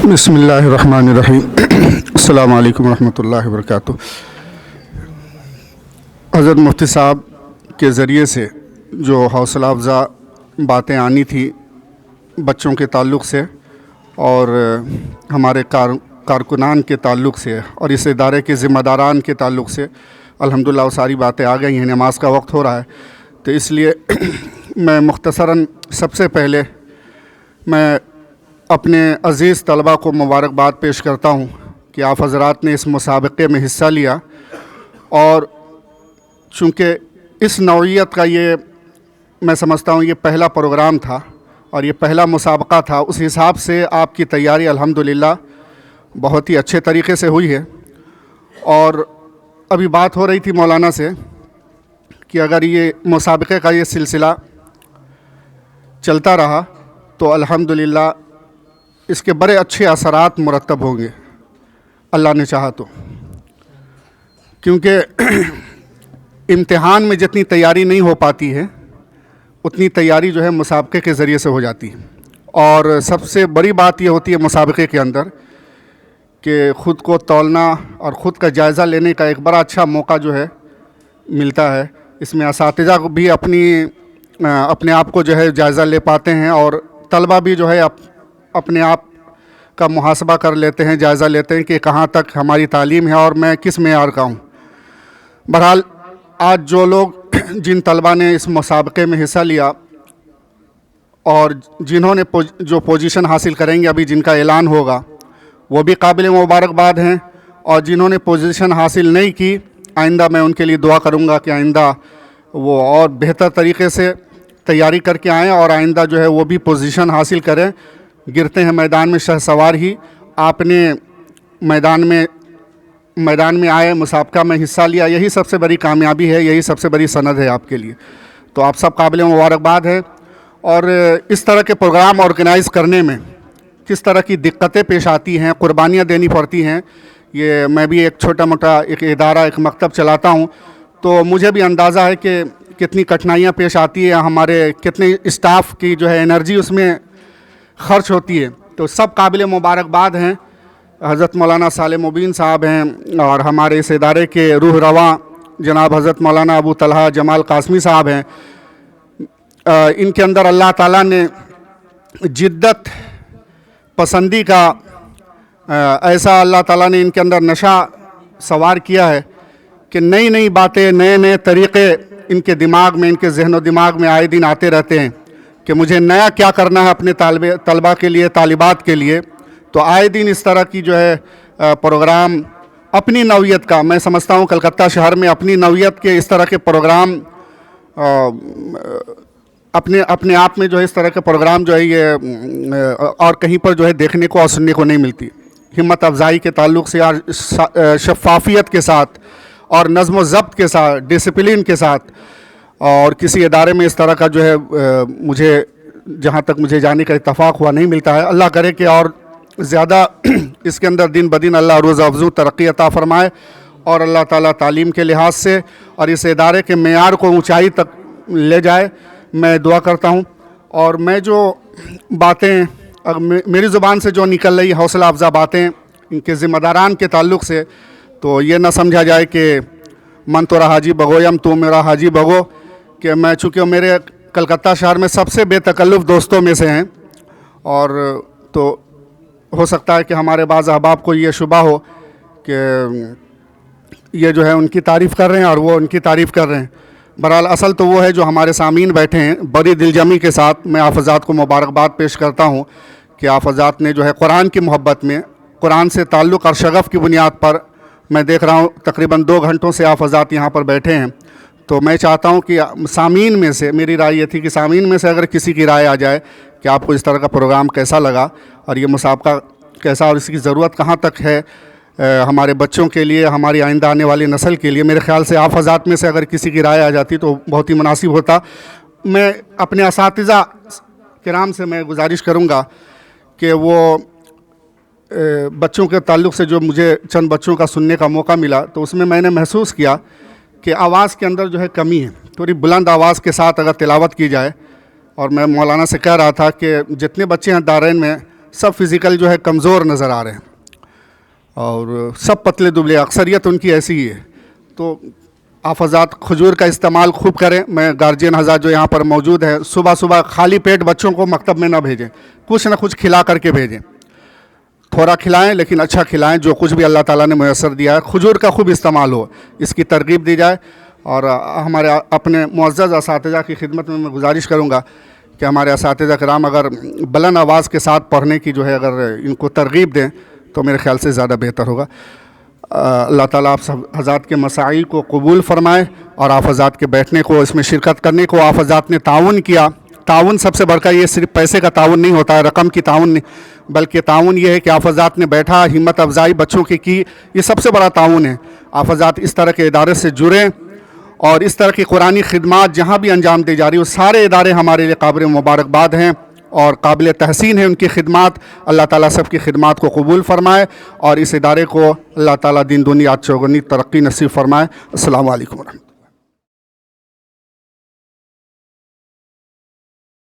بسم اللہ الرحمن الرحیم السلام علیکم ورحمۃ اللہ وبرکاتہ۔ حضرت مفتی صاحب کے ذریعے سے جو حوصلہ افزا باتیں آنی تھی بچوں کے تعلق سے اور ہمارے کارکنان کے تعلق سے اور اس ادارے کے ذمہ داران کے تعلق سے، الحمدللہ وہ ساری باتیں آ گئی ہیں۔ نماز کا وقت ہو رہا ہے تو اس لیے میں مختصراً سب سے پہلے میں اپنے عزیز طلباء کو مبارکباد پیش کرتا ہوں کہ آپ حضرات نے اس مسابقے میں حصہ لیا، اور چونکہ اس نوعیت کا یہ میں سمجھتا ہوں یہ پہلا پروگرام تھا اور یہ پہلا مسابقہ تھا، اس حساب سے آپ کی تیاری الحمدللہ بہت ہی اچھے طریقے سے ہوئی ہے۔ اور ابھی بات ہو رہی تھی مولانا سے کہ اگر یہ مسابقے کا یہ سلسلہ چلتا رہا تو الحمدللہ اس کے بڑے اچھے اثرات مرتب ہوں گے اللہ نے چاہا تو، کیونکہ امتحان میں جتنی تیاری نہیں ہو پاتی ہے اتنی تیاری جو ہے مسابقے کے ذریعے سے ہو جاتی ہے۔ اور سب سے بڑی بات یہ ہوتی ہے مسابقے کے اندر کہ خود کو تولنا اور خود کا جائزہ لینے کا ایک بڑا اچھا موقع جو ہے ملتا ہے۔ اس میں اساتذہ کو بھی اپنے آپ کو جو ہے جائزہ لے پاتے ہیں، اور طلبہ بھی جو ہے اپنے آپ کا محاسبہ کر لیتے ہیں، جائزہ لیتے ہیں کہ کہاں تک ہماری تعلیم ہے اور میں کس معیار کا ہوں۔ بہرحال آج جو لوگ جن طلبہ نے اس مسابقے میں حصہ لیا اور جنہوں نے جو پوزیشن حاصل کریں گے ابھی جن کا اعلان ہوگا وہ بھی قابل مبارکباد ہیں، اور جنہوں نے پوزیشن حاصل نہیں کی آئندہ میں ان کے لیے دعا کروں گا کہ آئندہ وہ اور بہتر طریقے سے تیاری کر کے آئیں اور آئندہ جو ہے وہ بھی پوزیشن حاصل کریں۔ گرتے ہیں میدان میں شہ سوار ہی، آپ نے میدان میں آئے، مسابقہ میں حصہ لیا، یہی سب سے بڑی کامیابی ہے، یہی سب سے بڑی سند ہے آپ کے لیے، تو آپ سب قابل مبارکباد ہیں۔ اور اس طرح کے پروگرام آرگنائز کرنے میں کس طرح کی دقتیں پیش آتی ہیں، قربانیاں دینی پڑتی ہیں، یہ میں بھی ایک چھوٹا موٹا ایک ادارہ ایک مکتب چلاتا ہوں تو مجھے بھی اندازہ ہے کہ کتنی کٹھنائیاں پیش آتی ہیں، ہمارے کتنے اسٹاف کی جو ہے انرجی اس میں خرچ ہوتی ہے، تو سب قابل مبارکباد ہیں۔ حضرت مولانا صالح مبین صاحب ہیں اور ہمارے اس ادارے کے روح رواں جناب حضرت مولانا ابو طلحہ جمال قاسمی صاحب ہیں۔ ان کے اندر اللہ تعالیٰ نے جدت پسندی کا ایسا اللہ تعالیٰ نے ان کے اندر نشہ سوار کیا ہے کہ نئی نئی باتیں، نئے نئے طریقے ان کے دماغ میں، ان کے ذہن و دماغ میں آئے دن آتے رہتے ہیں کہ مجھے نیا کیا کرنا ہے اپنے طلباء کے لیے، طالبات کے لیے۔ تو آئے دن اس طرح کی جو ہے پروگرام اپنی نوعیت کا، میں سمجھتا ہوں کلکتہ شہر میں اپنی نوعیت کے اس طرح کے پروگرام اپنے آپ میں جو ہے اس طرح کے پروگرام جو ہے یہ اور کہیں پر جو ہے دیکھنے کو اور سننے کو نہیں ملتی۔ ہمت افزائی کے تعلق سے اور شفافیت کے ساتھ اور نظم و ضبط کے ساتھ، ڈسپلن کے ساتھ، اور کسی ادارے میں اس طرح کا جو ہے مجھے جہاں تک مجھے جانے کا اتفاق ہوا نہیں ملتا ہے۔ اللہ کرے کہ اور زیادہ اس کے اندر دن بدن اللہ روز افزوں ترقی عطا فرمائے، اور اللہ تعالیٰ تعلیم کے لحاظ سے اور اس ادارے کے معیار کو اونچائی تک لے جائے، میں دعا کرتا ہوں۔ اور میں جو باتیں میری زبان سے جو نکل رہی حوصلہ افزا باتیں ان کے ذمہ داران کے تعلق سے، تو یہ نہ سمجھا جائے کہ من تو رہا حاجی بگویم تو میرا حاجی بگو، کہ میں چونکہ میرے کلکتہ شہر میں سب سے بے تکلف دوستوں میں سے ہیں، اور تو ہو سکتا ہے کہ ہمارے بعض احباب کو یہ شبہ ہو کہ یہ جو ہے ان کی تعریف کر رہے ہیں اور وہ ان کی تعریف کر رہے ہیں۔ بہرحال اصل تو وہ ہے جو ہمارے سامعین بیٹھے ہیں۔ بڑی دلجمی کے ساتھ میں آپ حضرات کو مبارکباد پیش کرتا ہوں کہ آپ حضرات نے جو ہے قرآن کی محبت میں، قرآن سے تعلق اور شغف کی بنیاد پر، میں دیکھ رہا ہوں تقریباً 2 گھنٹوں سے آپ حضرات یہاں پر بیٹھے ہیں، تو میں چاہتا ہوں کہ سامعین میں سے، میری رائے یہ تھی کہ سامعین میں سے اگر کسی کی رائے آ جائے کہ آپ کو اس طرح کا پروگرام کیسا لگا اور یہ مسابقہ کیسا اور اس کی ضرورت کہاں تک ہے ہمارے بچوں کے لیے، ہماری آئندہ آنے والی نسل کے لیے، میرے خیال سے آپ حضرات میں سے اگر کسی کی رائے آ جاتی تو بہت ہی مناسب ہوتا۔ میں اپنے اساتذہ کرام سے میں گزارش کروں گا کہ وہ بچوں کے تعلق سے جو مجھے چند بچوں کا سننے کا موقع ملا تو اس میں نے محسوس کیا کہ آواز کے اندر جو ہے کمی ہے، تھوڑی بلند آواز کے ساتھ اگر تلاوت کی جائے اور میں مولانا سے کہہ رہا تھا کہ جتنے بچے ہیں دارین میں سب فزیکل جو ہے کمزور نظر آ رہے ہیں اور سب پتلے دبلے، اکثریت ان کی ایسی ہی ہے. تو آپ حضرات کھجور کا استعمال خوب کریں. میں گارجین حضرات جو یہاں پر موجود ہیں، صبح صبح خالی پیٹ بچوں کو مکتب میں نہ بھیجیں، کچھ نہ کچھ کھلا کر کے بھیجیں. تھوڑا کھلائیں لیکن اچھا کھلائیں، جو کچھ بھی اللہ تعالیٰ نے میسر دیا ہے کھجور کا خوب استعمال ہو، اس کی ترغیب دی جائے. اور ہمارے اپنے معزز اساتذہ کی خدمت میں گزارش کروں گا کہ ہمارے اساتذہ کرام اگر بلند آواز کے ساتھ پڑھنے کی جو ہے اگر ان کو ترغیب دیں تو میرے خیال سے زیادہ بہتر ہوگا. اللہ تعالیٰ آپ سب حضرات کے مساعی کو قبول فرمائے اور آپ حضرات کے بیٹھنے کو، اس میں شرکت کرنے کو آپ حضرات نے تعاون کیا. تعاون سب سے بڑھ کر، یہ صرف پیسے کا تعاون نہیں ہوتا ہے، رقم کی تعاون نہیں، بلکہ تعاون یہ ہے کہ آپ حضرات نے بیٹھا، ہمت افزائی بچوں کی، یہ سب سے بڑا تعاون ہے. آپ حضرات اس طرح کے ادارے سے جڑیں اور اس طرح کی قرآنی خدمات جہاں بھی انجام دی جا رہی ہے، وہ سارے ادارے ہمارے لیے قابل مبارکباد ہیں اور قابل تحسین ہے ان کی خدمات. اللہ تعالیٰ سب کی خدمات کو قبول فرمائے اور اس ادارے کو اللہ تعالیٰ دین دنیا چوگنی ترقی نصیب فرمائے. السلام علیکم ورحمۃ اللہ.